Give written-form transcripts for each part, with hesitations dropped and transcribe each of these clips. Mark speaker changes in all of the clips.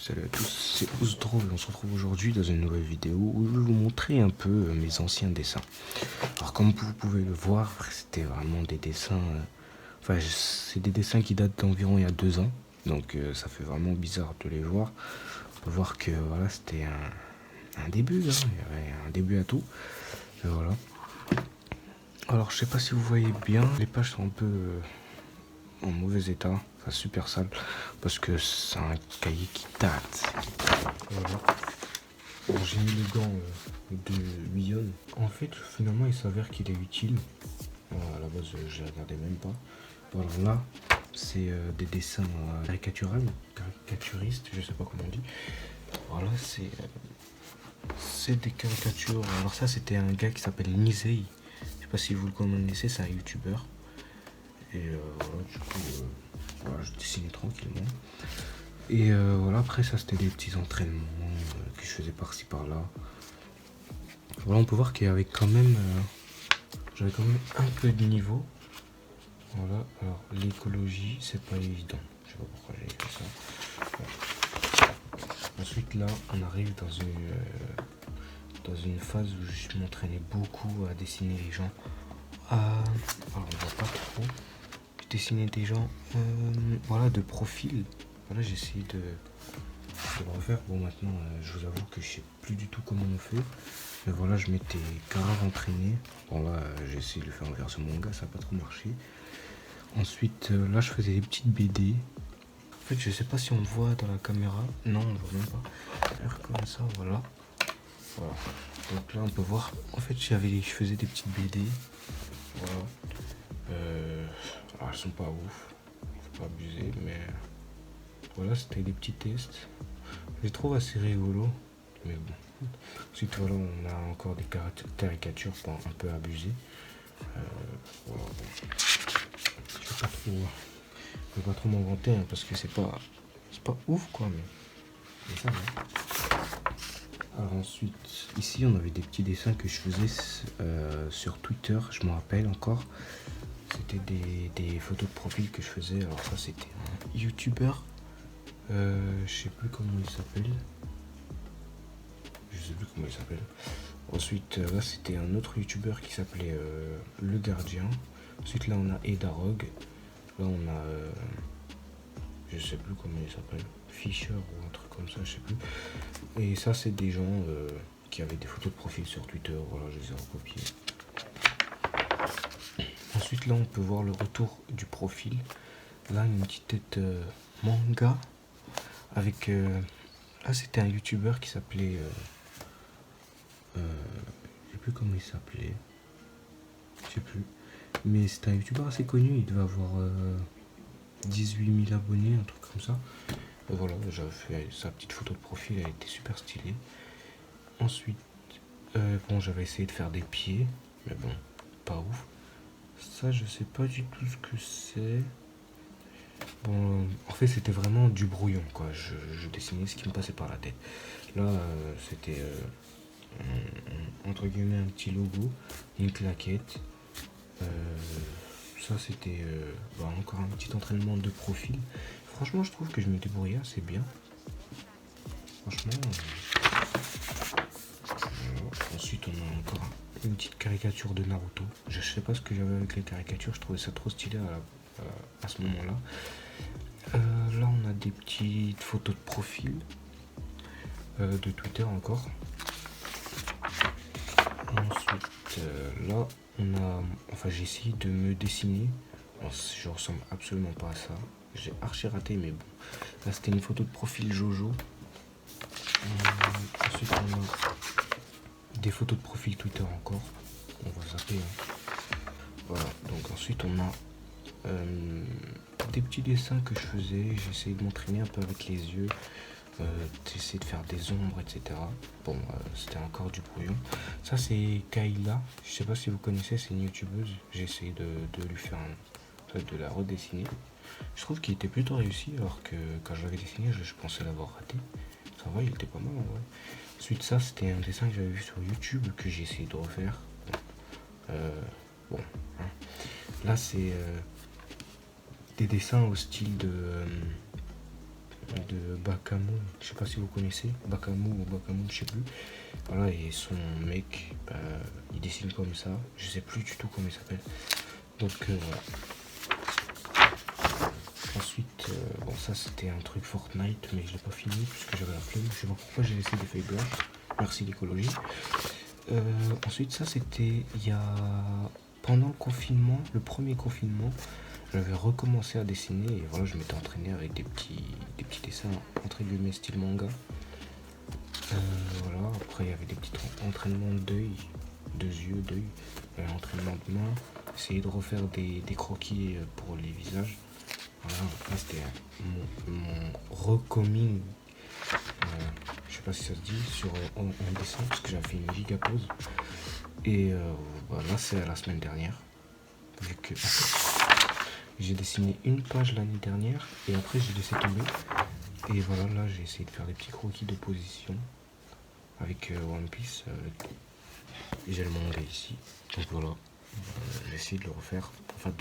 Speaker 1: Salut à tous, c'est Ousdro et on se retrouve aujourd'hui dans une nouvelle vidéo où je vais vous montrer un peu mes anciens dessins. Alors comme vous pouvez le voir, c'était vraiment des dessins... enfin, c'est des dessins qui datent d'environ il y a 2 ans. Donc ça fait vraiment bizarre de les voir. On peut voir que voilà, c'était un début, hein. Il y avait un début à tout. Et voilà. Alors je sais pas si vous voyez bien, les pages sont un peu en mauvais état, enfin super sale, parce que c'est un cahier qui date. Voilà. Bon, j'ai mis le gant de Billon. En fait, finalement, il s'avère qu'il est utile. À la base, je ne regardais même pas. Voilà, là, c'est des dessins caricaturistes, je sais pas comment on dit. Voilà, c'est des caricatures. Alors ça, c'était un gars qui s'appelle Nisei. Je sais pas si vous le connaissez, c'est un youtubeur. Et voilà, du coup, voilà, je dessinais tranquillement. Et voilà, après ça, c'était des petits entraînements que je faisais par-ci par-là. Voilà, on peut voir qu'il y avait quand même, j'avais quand même un peu de niveau. Voilà, alors l'écologie, c'est pas évident. Je sais pas pourquoi j'ai fait ça. Voilà. Ensuite, là, on arrive dans une phase où je m'entraînais beaucoup à dessiner les gens. Alors, on voit pas trop. Je dessinais des gens, voilà, de profil. Voilà, j'ai essayé de le refaire. Bon, maintenant, je vous avoue que je sais plus du tout comment on fait. Mais voilà, je m'étais grave entraîné. Bon, là, j'ai essayé de le faire en version manga, ça n'a pas trop marché. Ensuite, là, je faisais des petites BD. En fait, je sais pas si on le voit dans la caméra. Non, on le voit même pas. Faire comme ça, voilà. Voilà. Donc là, on peut voir. En fait, je faisais des petites BD. Voilà. Alors, elles sont pas ouf. Faut pas abuser, mais voilà, c'était des petits tests. Je les trouve assez rigolos. Mais bon. Ensuite, voilà, on a encore des caricatures pour un peu abuser. Voilà, bon. Je vais pas trop m'en vanter, hein, parce que c'est pas ouf, quoi, mais ça va. Alors ensuite, ici, on avait des petits dessins que je faisais sur Twitter, je me rappelle encore. C'était des photos de profil que je faisais. Alors ça, c'était un youtubeur. Je sais plus comment il s'appelle. Ensuite, là, c'était un autre youtubeur qui s'appelait Le Gardien. Ensuite, là, on a Edarog. Là, on a... je sais plus comment il s'appelle. Fisher ou un truc comme ça, je sais plus. Et ça, c'est des gens qui avaient des photos de profil sur Twitter. Voilà, je les ai recopiés. Ensuite, là, on peut voir le retour du profil. Là, une petite tête manga. Avec... là, c'était un youtubeur qui s'appelait... je sais plus comment il s'appelait. Je sais plus. Mais c'était un youtubeur assez connu. Il devait avoir 18 000 abonnés, un truc comme ça. Et voilà, j'avais fait sa petite photo de profil. Elle était super stylée. Ensuite, bon, j'avais essayé de faire des pieds. Mais bon, pas ouf. Ça, je sais pas du tout ce que c'est. Bon, en fait, c'était vraiment du brouillon, quoi. Je dessinais ce qui me passait par la tête. Là, c'était entre guillemets un petit logo, une claquette. Ça, c'était encore un petit entraînement de profil. Franchement, je trouve que je me débrouillais assez bien. Franchement. Ensuite, on a encore une petite caricature de Naruto. Je sais pas ce que j'avais avec les caricatures, je trouvais ça trop stylé à ce moment-là. Là, on a des petites photos de profil de Twitter encore. Ensuite, là, on a... Enfin, j'ai essayé de me dessiner. Bon, je ressemble absolument pas à ça. J'ai archi raté, mais bon. Là, c'était une photo de profil Jojo. Ensuite, on a des photos de profil Twitter encore. On va zapper. Hein. Voilà, donc ensuite, on a des petits dessins que je faisais. J'ai essayé de m'entraîner un peu avec les yeux. D'essayer de faire des ombres, etc. Bon, c'était encore du brouillon. Ça, c'est Kayla. Je sais pas si vous connaissez, c'est une youtubeuse. J'ai essayé de lui faire de la redessiner. Je trouve qu'il était plutôt réussi, alors que quand je l'avais dessiné, je pensais l'avoir raté. Ça va, il était pas mal en vrai. Ensuite, ça, c'était un dessin que j'avais vu sur YouTube que j'ai essayé de refaire. Bon, hein. Là, c'est des dessins au style de de Bakamu, je sais pas si vous connaissez, Bakamu ou Bakamu, je sais plus. Voilà, et son mec, il dessine comme ça, je sais plus du tout comment il s'appelle. Donc voilà. Ensuite, bon ça c'était un truc Fortnite, mais je l'ai pas fini puisque j'avais la flemme. Je sais pas pourquoi j'ai laissé des feuilles blanches. Merci l'écologie. Ensuite ça c'était il y a pendant le confinement, le premier confinement, j'avais recommencé à dessiner et voilà je m'étais entraîné avec des petits dessins entre guillemets style manga. Voilà, après il y avait des petits entraînements d'œil, de yeux, d'œil, entraînement de main, essayer de refaire des croquis pour les visages. Voilà, là c'était mon recoming, je sais pas si ça se dit, sur en dessin, parce que j'avais fait une giga pause. Et là c'est la semaine dernière, vu que j'ai dessiné une page l'année dernière, et après j'ai laissé tomber. Et voilà, là j'ai essayé de faire des petits croquis de position avec One Piece. J'ai le manga ici, donc voilà, j'ai essayé de le refaire, enfin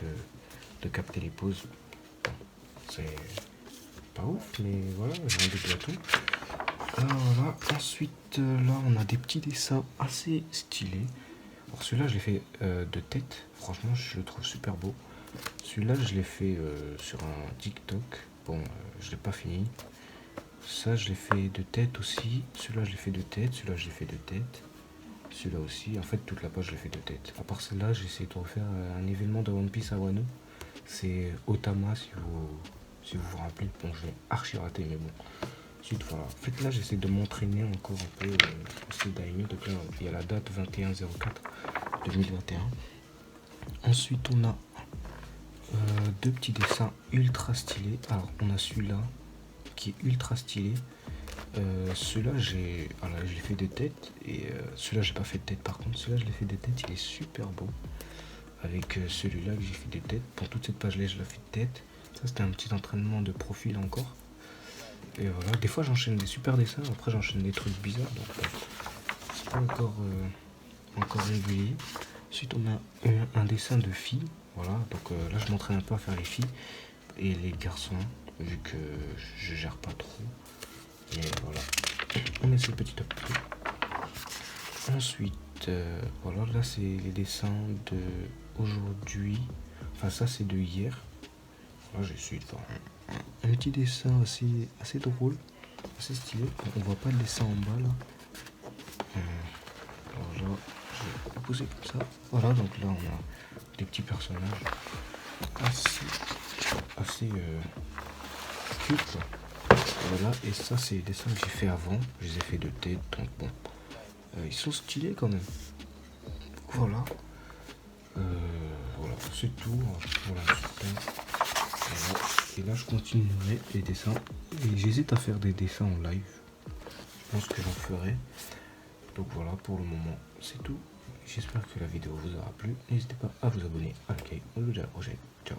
Speaker 1: de capter les poses. C'est pas ouf, mais voilà, j'ai un début à tout. Alors voilà, ensuite là on a des petits dessins assez stylés. Alors celui-là je l'ai fait de tête, franchement je le trouve super beau. Celui-là je l'ai fait sur un TikTok, bon je l'ai pas fini. Ça je l'ai fait de tête aussi, celui-là je l'ai fait de tête, celui-là je l'ai fait de tête. Celui-là aussi, en fait toute la page je l'ai fait de tête. À part celle-là j'ai essayé de refaire un événement de One Piece à Wano. C'est Otama si vous vous rappelez, bon je l'ai archi raté mais bon. Ensuite voilà, en fait là j'essaie de m'entraîner encore un peu au Daimyo, donc là il y a la date 21/04/2021. Ensuite on a deux petits dessins ultra stylés. Alors on a celui-là qui est ultra stylé. Celui-là je l'ai fait de tête et celui-là j'ai pas fait de tête par contre, celui-là je l'ai fait de tête, il est super beau. Avec celui-là que j'ai fait de tête, pour toute cette page là je l'ai fait de tête. Ça c'était un petit entraînement de profil encore. Et voilà, des fois j'enchaîne des super dessins, après j'enchaîne des trucs bizarres, donc c'est pas encore régulier. Ensuite on a un dessin de filles, voilà, donc là je m'entraîne un peu à faire les filles et les garçons, vu que je gère pas trop. Et voilà, on essaie petit à petit. Ensuite, voilà, là c'est les dessins de aujourd'hui, enfin ça c'est de hier. Là j'ai essayé de faire un petit dessin assez drôle, assez stylé. On voit pas le dessin en bas là. Alors là, je vais poser comme ça. Voilà, donc là on a des petits personnages assez cute. Voilà, et ça c'est les dessins que j'ai fait avant. Je les ai fait de tête, donc bon, ils sont stylés quand même. Voilà. Voilà, c'est tout pour l'instant. Voilà. Et là je continuerai les dessins et j'hésite à faire des dessins en live, je pense que j'en ferai. Donc voilà, pour le moment c'est tout, j'espère que la vidéo vous aura plu, n'hésitez pas à vous abonner, à liker, on se dit à la prochaine, ciao.